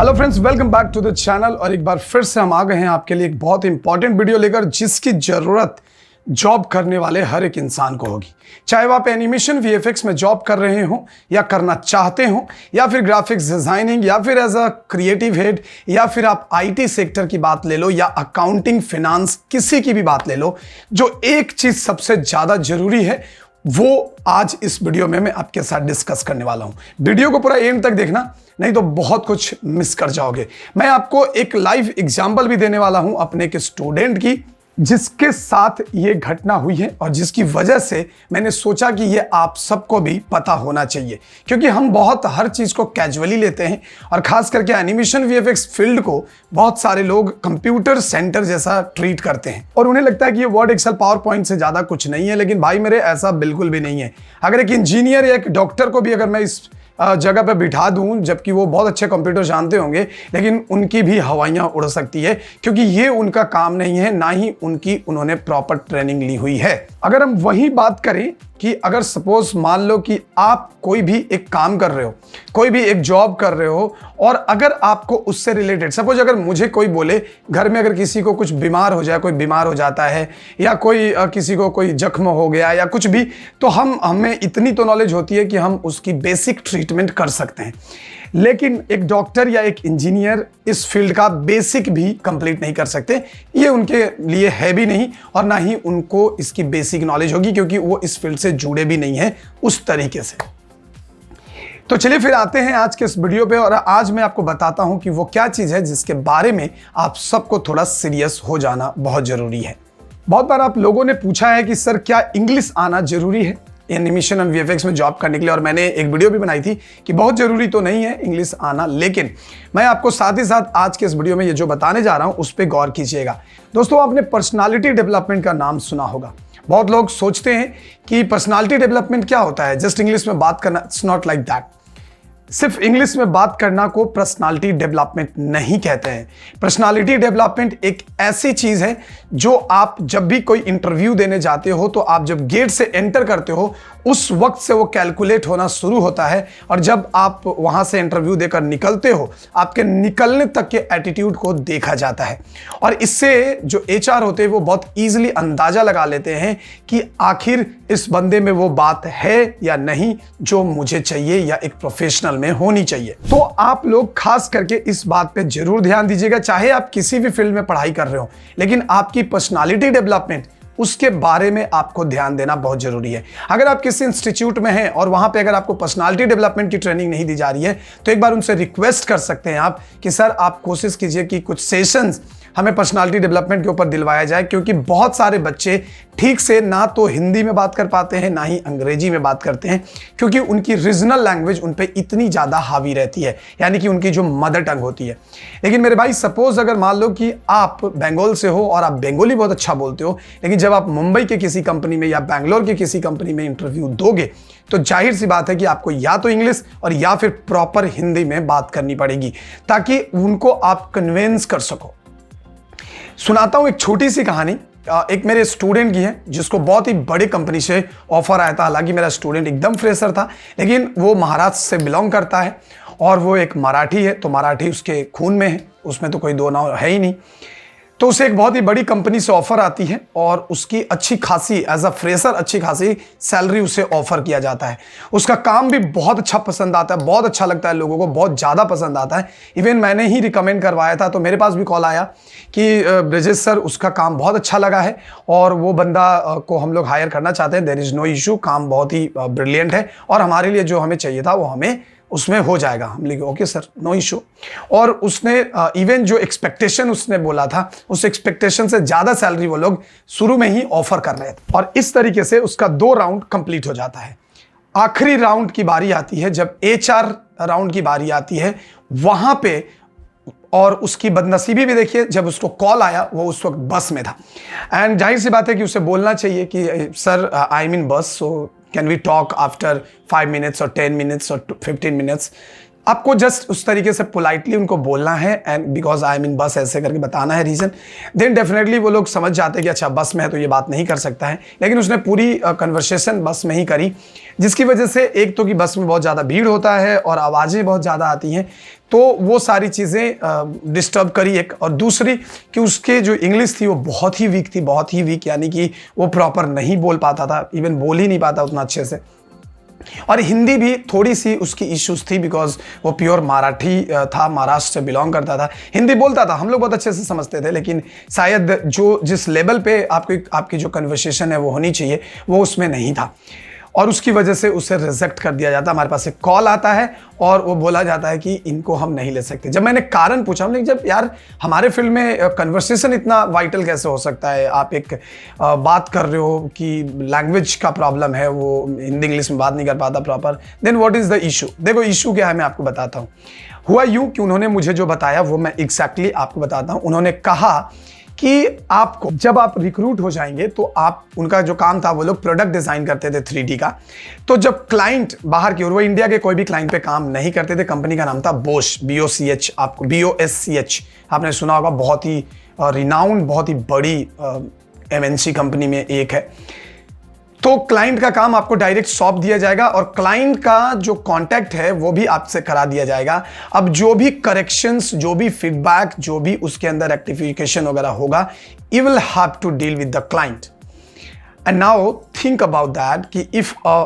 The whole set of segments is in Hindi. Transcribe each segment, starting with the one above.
Hello friends, welcome back to the channel. और एक बार फिर से हम आ गए हैं आपके लिए एक बहुत इंपॉर्टेंट वीडियो लेकर, जिसकी ज़रूरत जॉब करने वाले हर एक इंसान को होगी। चाहे वो आप एनिमेशन वीएफएक्स में जॉब कर रहे हो या करना चाहते हो, या फिर ग्राफिक्स डिजाइनिंग, या फिर एज अ क्रिएटिव हेड, या फिर आप आईटी सेक्टर की बात ले लो, या अकाउंटिंग फिनांस, किसी की भी बात ले लो। जो एक चीज सबसे ज्यादा जरूरी है वो आज इस वीडियो में मैं आपके साथ डिस्कस करने वाला हूं। वीडियो को पूरा एंड तक देखना, नहीं तो बहुत कुछ मिस कर जाओगे। मैं आपको एक लाइव एग्जांपल भी देने वाला हूं अपने एक स्टूडेंट की, जिसके साथ ये घटना हुई है और जिसकी वजह से मैंने सोचा कि ये आप सबको भी पता होना चाहिए। क्योंकि हम बहुत हर चीज़ को कैजुअली लेते हैं, और खास करके एनिमेशन वीएफएक्स फील्ड को बहुत सारे लोग कंप्यूटर सेंटर जैसा ट्रीट करते हैं, और उन्हें लगता है कि ये वर्ड, एक्सेल, पावर पॉइंट से ज़्यादा कुछ नहीं है। लेकिन भाई मेरे, ऐसा बिल्कुल भी नहीं है। अगर एक इंजीनियर या एक डॉक्टर को भी अगर मैं इस जगह पे बिठा दूं, जबकि वो बहुत अच्छे कंप्यूटर जानते होंगे, लेकिन उनकी भी हवाइयां उड़ सकती है, क्योंकि ये उनका काम नहीं है, ना ही उन्होंने प्रॉपर ट्रेनिंग ली हुई है। अगर हम वही बात करें कि अगर सपोज मान लो कि आप कोई भी एक काम कर रहे हो, कोई भी एक जॉब कर रहे हो, और अगर आपको उससे रिलेटेड, सपोज अगर मुझे कोई बोले घर में अगर किसी को कुछ बीमार हो जाए, कोई बीमार हो जाता है, या कोई किसी को कोई जख्म हो गया या कुछ भी, तो हमें इतनी तो नॉलेज होती है कि हम उसकी बेसिक ट्रीटमेंट कर सकते हैं। लेकिन एक डॉक्टर या एक इंजीनियर इस फील्ड का बेसिक भी कंप्लीट नहीं कर सकते। ये उनके लिए है भी नहीं, और ना ही उनको इसकी बेसिक नॉलेज होगी, क्योंकि वो इस फील्ड से जुड़े भी नहीं हैं उस तरीके से। तो चलिए फिर आते हैं आज के इस वीडियो पे, और आज मैं आपको बताता हूं कि वो क्या चीज़ है जिसके बारे में आप सबको थोड़ा सीरियस हो जाना बहुत ज़रूरी है। बहुत बार आप लोगों ने पूछा है कि सर क्या इंग्लिश आना ज़रूरी है एनिमेशन और वीएफएक्स में जॉब करने के लिए, और मैंने एक वीडियो भी बनाई थी कि बहुत ज़रूरी तो नहीं है इंग्लिश आना, लेकिन मैं आपको साथ ही साथ आज के इस वीडियो में ये जो बताने जा रहा हूँ उस पर गौर कीजिएगा। दोस्तों, आपने पर्सनालिटी डेवलपमेंट का नाम सुना होगा। बहुत लोग सोचते हैं कि पर्सनालिटी डेवलपमेंट क्या होता है, जस्ट इंग्लिश में बात करना। It's not like that. सिर्फ इंग्लिश में बात करना को पर्सनालिटी डेवलपमेंट नहीं कहते हैं। पर्सनालिटी डेवलपमेंट एक ऐसी चीज है जो आप जब भी कोई इंटरव्यू देने जाते हो, तो आप जब गेट से एंटर करते हो उस वक्त से वो कैलकुलेट होना शुरू होता है, और जब आप वहां से इंटरव्यू देकर निकलते हो, आपके निकलने तक के एटीट्यूड को देखा जाता है। और इससे जो एचआर होते हैं वो बहुत ईजिली अंदाजा लगा लेते हैं कि आखिर इस बंदे में वो बात है या नहीं जो मुझे चाहिए या एक प्रोफेशनल में होनी चाहिए। तो आप लोग खास करके इस बात पे जरूर ध्यान दीजिएगा, चाहे आप किसी भी फील्ड में पढ़ाई कर रहे हो, लेकिन आपकी पर्सनालिटी डेवलपमेंट, उसके बारे में आपको ध्यान देना बहुत जरूरी है। अगर आप किसी इंस्टीट्यूट में हैं और वहां पे अगर आपको पर्सनालिटी डेवलपमेंट की ट्रेनिंग नहीं दी जा रही है, तो एक बार उनसे रिक्वेस्ट कर सकते हैं आप कि सर आप कोशिश कीजिए कि कुछ सेशंस हमें पर्सनालिटी डेवलपमेंट के ऊपर दिलवाया जाए, क्योंकि बहुत सारे बच्चे ठीक से ना तो हिंदी में बात कर पाते हैं, ना ही अंग्रेजी में बात करते हैं, क्योंकि उनकी रीजनल लैंग्वेज उन पे इतनी ज़्यादा हावी रहती है, यानी कि उनकी जो मदर टंग होती है। लेकिन मेरे भाई, सपोज अगर मान लो कि आप बंगाल से हो और आप बंगाली बहुत अच्छा बोलते हो, लेकिन जब आप मुंबई के किसी कंपनी में या बैंगलोर की किसी कंपनी में इंटरव्यू दोगे, तो जाहिर सी बात है कि आपको या तो इंग्लिश और या फिर प्रॉपर हिंदी में बात करनी पड़ेगी, ताकि उनको आप कन्विंस कर सको। सुनाता हूं एक छोटी सी कहानी। एक मेरे स्टूडेंट की है, जिसको बहुत ही बड़ी कंपनी से ऑफर आया था। हालांकि मेरा स्टूडेंट एकदम फ्रेशर था, लेकिन वो महाराष्ट्र से बिलोंग करता है, और वो एक मराठी है, तो मराठी उसके खून में है, उसमें तो कोई दो ना है ही नहीं। तो उसे एक बहुत ही बड़ी कंपनी से ऑफर आती है, और उसकी अच्छी खासी एज अ फ्रेशर अच्छी खासी सैलरी उसे ऑफर किया जाता है। उसका काम भी बहुत अच्छा पसंद आता है, बहुत अच्छा लगता है लोगों को, बहुत ज़्यादा पसंद आता है। इवन मैंने ही रिकमेंड करवाया था, तो मेरे पास भी कॉल आया कि ब्रजेश सर, उसका काम बहुत अच्छा लगा है और वो बंदा को हम लोग हायर करना चाहते हैं। देयर इज़ नो इशू, काम बहुत ही ब्रिलियंट है, और हमारे लिए जो हमें चाहिए था वो हमें उसमें हो जाएगा। हम लिखे ओके सर, नो इशू। और उसने इवन जो एक्सपेक्टेशन उसने बोला था, उस एक्सपेक्टेशन से ज़्यादा सैलरी वो लोग शुरू में ही ऑफर कर रहे थे, और इस तरीके से उसका 2 राउंड कंप्लीट हो जाता है। आखिरी राउंड की बारी आती है, जब एचआर राउंड की बारी आती है, वहां पे, और उसकी बदनसीबी भी देखिए, जब उसको कॉल आया वो उस वक्त बस में था। एंड जाहिर सी बात है कि उसे बोलना चाहिए कि sir I am in bus, so can we talk after 5 minutes और 10 मिनट्स और 15 मिनट्स। आपको जस्ट उस तरीके से पोलाइटली उनको बोलना है, and because I am in बस ऐसे करके बताना है रीज़न। देन डेफिनेटली वो लोग समझ जाते हैं कि अच्छा बस में है तो ये बात नहीं कर सकता है। लेकिन उसने पूरी कन्वर्सेशन बस में ही करी, जिसकी वजह से एक तो कि बस में बहुत ज़्यादा भीड़ होता है और आवाज़ें बहुत ज़्यादा आती हैं, तो वो सारी चीज़ें डिस्टर्ब करी एक। और दूसरी कि उसके जो इंग्लिश थी वो बहुत ही वीक थी, बहुत ही वीक, यानी कि वो प्रॉपर नहीं बोल पाता था, इवन बोल ही नहीं पाता उतना अच्छे से। और हिंदी भी थोड़ी सी उसकी इश्यूज थी, बिकॉज वो प्योर मराठी था, महाराष्ट्र से बिलोंग करता था। हिंदी बोलता था, हम लोग बहुत अच्छे से समझते थे, लेकिन शायद जो जिस लेवल पे आपकी जो कन्वर्सेशन है वो होनी चाहिए वो उसमें नहीं था, और उसकी वजह से उसे रिजेक्ट कर दिया जाता। हमारे पास एक कॉल आता है और वो बोला जाता है कि इनको हम नहीं ले सकते। जब मैंने कारण पूछा, हमने जब यार हमारे फील्ड में कन्वर्सेशन इतना वाइटल कैसे हो सकता है, आप एक बात कर रहे हो कि लैंग्वेज का प्रॉब्लम है, वो हिंदी इंग्लिश में बात नहीं कर पाता proper, then what is the issue. देखो इशू क्या है, मैं आपको बताता हूँ। हुआ यूँ कि उन्होंने मुझे जो बताया वो मैं एग्जैक्टली आपको बताता हूँ। उन्होंने कहा कि आपको जब आप रिक्रूट हो जाएंगे तो आप, उनका जो काम था, वो लोग प्रोडक्ट डिज़ाइन करते थे 3D का। तो जब क्लाइंट बाहर की, और वो इंडिया के कोई भी क्लाइंट पे काम नहीं करते थे, कंपनी का नाम था बोश, BOCH, आपको BOSCH आपने सुना होगा, बहुत ही रिनाउंड, बहुत ही बड़ी MNC कंपनी में एक है। तो क्लाइंट का काम आपको डायरेक्ट सौंप दिया जाएगा और क्लाइंट का जो कांटेक्ट है वो भी आपसे करा दिया जाएगा। अब जो भी करेक्शंस, जो भी फीडबैक, जो भी उसके अंदर रेक्टिफिकेशन वगैरह होगा, you will have to deal with the client. And now think about that कि if a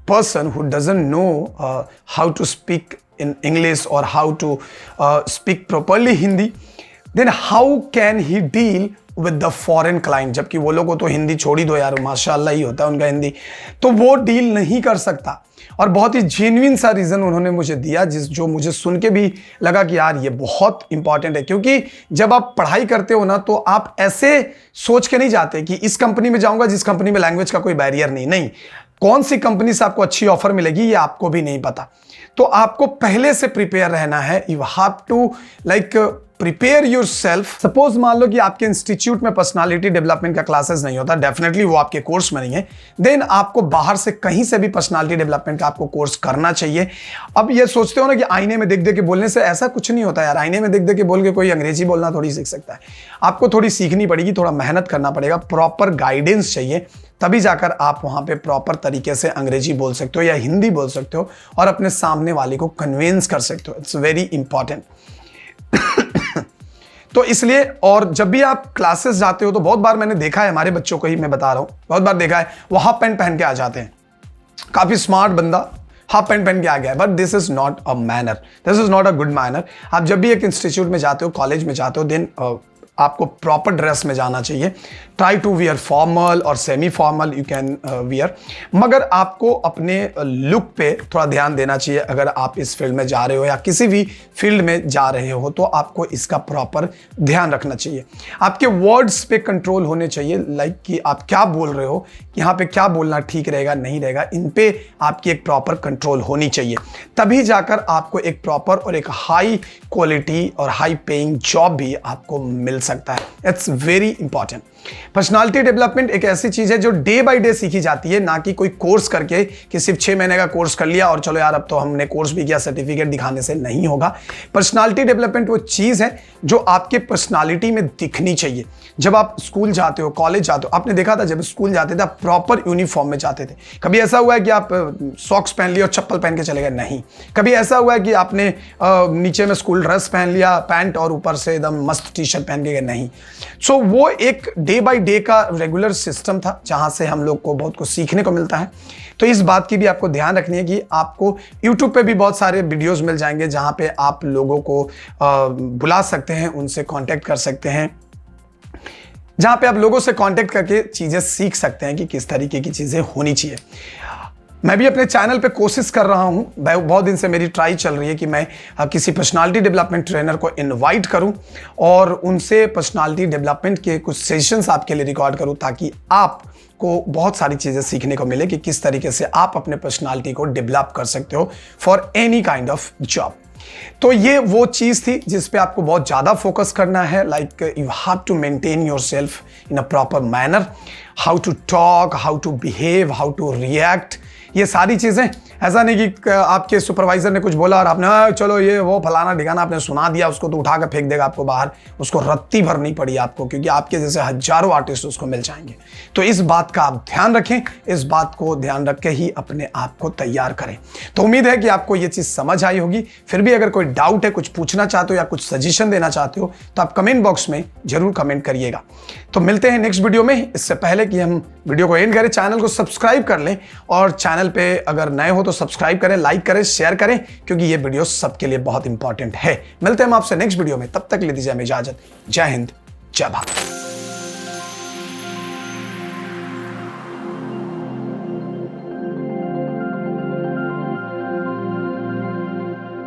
person who doesn't know how to speak in English और how to speak properly Hindi, then how can he deal with the foreign client. जबकि वो लोगों को तो हिंदी छोड़ ही दो यार, माशाल्लाह ही होता है उनका हिंदी, तो वो डील नहीं कर सकता। और बहुत ही जेन्युइन सा रीज़न उन्होंने मुझे दिया, जो मुझे सुन के भी लगा कि यार ये बहुत इंपॉर्टेंट है। क्योंकि जब आप पढ़ाई करते हो ना, तो आप ऐसे सोच के नहीं जाते कि इस कंपनी में जाऊंगा जिस कंपनी में लैंग्वेज का कोई बैरियर नहीं, कौन सी कंपनी से आपको अच्छी ऑफर मिलेगी ये आपको भी नहीं पता। तो आपको पहले से प्रिपेयर रहना है। You have to like prepare yourself. Suppose मान लो कि आपके इंस्टीट्यूट में पर्सनालिटी डेवलपमेंट का क्लासेस नहीं होता, डेफिनेटली वो आपके कोर्स में नहीं है, देन आपको बाहर से कहीं से भी पर्सनालिटी डेवलपमेंट का आपको कोर्स करना चाहिए। अब ये सोचते हो ना कि आईने में देख देख के बोलने से, ऐसा कुछ नहीं होता यार। आईने में देख देख के बोल के कोई अंग्रेजी बोलना थोड़ी सीख सकता है। आपको थोड़ी सीखनी पड़ेगी, थोड़ा मेहनत करना पड़ेगा, प्रॉपर गाइडेंस चाहिए, तभी जाकर आप वहां पे प्रॉपर तरीके से अंग्रेजी बोल सकते हो या हिंदी बोल सकते हो और अपने सामने वाले को कन्विंस कर सकते हो। It's very important. तो इसलिए, और जब भी आप क्लासेस जाते हो तो बहुत बार मैंने देखा है, हमारे बच्चों को ही मैं बता रहा हूं, बहुत बार देखा है वो हाफ पैंट पहन के आ जाते हैं। काफी स्मार्ट बंदा हाफ पैंट पहन के आ गया है, but this is not a manner, this is not a good manner. आप जब भी एक इंस्टीट्यूट में जाते हो, कॉलेज में जाते हो, देन आपको प्रॉपर ड्रेस में जाना चाहिए। ट्राई टू वियर फॉर्मल और semi formal you can wear, मगर आपको अपने लुक पे थोड़ा ध्यान देना चाहिए। अगर आप इस फील्ड में जा रहे हो या किसी भी फील्ड में जा रहे हो तो आपको इसका प्रॉपर ध्यान रखना चाहिए। आपके वर्ड्स पे कंट्रोल होने चाहिए, लाइक कि आप क्या बोल रहे हो, यहाँ पे क्या बोलना ठीक रहेगा नहीं रहेगा, इन पे आपकी एक प्रॉपर कंट्रोल होनी चाहिए। तभी जाकर आपको एक प्रॉपर और एक हाई क्वालिटी और हाई पेइंग जॉब भी आपको मिल सकता है। It's very important. Personality development एक ऐसी चीज है जो डे बाय डे सीखी जाती है, ना कि कोई कोर्स करके कि सिर्फ 6 महीने का कोर्स कर लिया और चलो यार अब तो हमने कोर्स भी किया, सर्टिफिकेट दिखाने से नहीं होगा। पर्सनालिटी डेवलपमेंट वो चीज है जो आपके पर्सनालिटी में दिखनी चाहिए। जब आप स्कूल जाते हो, कॉलेज जाते हो, आपने देखा था जब स्कूल जाते थे आप प्रॉपर यूनिफॉर्म में जाते थे। कभी ऐसा हुआ है कि आप सॉक्स पहन लिए और चप्पल पहन के चले गए? नहीं। कभी ऐसा हुआ है कि आपने नीचे में स्कूल ड्रेस पहन लिया, पैंट, और ऊपर से एकदम मस्त टी-शर्ट पहन के गए? नहीं। सो वो एक डे बाय डे का रेगुलर सिस्टम था जहां से हम लोग को बहुत कुछ सीखने को मिलता है। तो इस बात की भी आपको ध्यान रखनी है कि आपको YouTube पे भी बहुत सारे वीडियोस मिल जाएंगे जहां पे आप लोगों को बुला सकते हैं, उनसे कांटेक्ट कर सकते हैं, जहां पे आप लोगों से कांटेक्ट करके चीजें सीख सकते हैं कि किस तरीके की चीजें होनी चाहिए। मैं भी अपने चैनल पे कोशिश कर रहा हूं, बहुत दिन से मेरी ट्राई चल रही है कि मैं किसी पर्सनालिटी डेवलपमेंट ट्रेनर को इनवाइट करूं और उनसे पर्सनालिटी डेवलपमेंट के कुछ सेशंस आपके लिए रिकॉर्ड करूं, ताकि आपको बहुत सारी चीज़ें सीखने को मिले कि किस तरीके से आप अपने पर्सनालिटी को डेवलप कर सकते हो for any kind of job. तो ये वो चीज़ थी जिस पे आपको बहुत ज़्यादा फोकस करना है। Like you have to maintain yourself in a proper manner, how to talk, how to behave, how to react, ये सारी चीज़ें, ऐसा नहीं कि आपके सुपरवाइजर ने कुछ बोला और आपने चलो ये वो फलाना ढिकाना आपने सुना दिया, उसको तो उठा कर फेंक देगा आपको बाहर, उसको रत्ती भरनी पड़ी आपको, क्योंकि आपके जैसे हजारों आर्टिस्ट उसको मिल जाएंगे। तो इस बात का आप ध्यान रखें, इस बात को ध्यान रख के ही अपने आप को तैयार करें। तो उम्मीद है कि आपको ये चीज़ समझ आई होगी। फिर भी अगर कोई डाउट है, कुछ पूछना चाहते हो या कुछ सजेशन देना चाहते हो तो आप कमेंट बॉक्स में जरूर कमेंट करिएगा। तो मिलते हैं नेक्स्ट वीडियो में। इससे पहले कि हम वीडियो को एंड करें, चैनल को सब्सक्राइब कर लें, और चैनल पे अगर नए हो तो सब्सक्राइब करें, लाइक करें, शेयर करें, क्योंकि ये वीडियो सबके लिए बहुत इंपॉर्टेंट है। मिलते हैं हम आपसे नेक्स्ट वीडियो में, तब तक ले दीजिए हमें इजाजत। जय हिंद, जय भारत।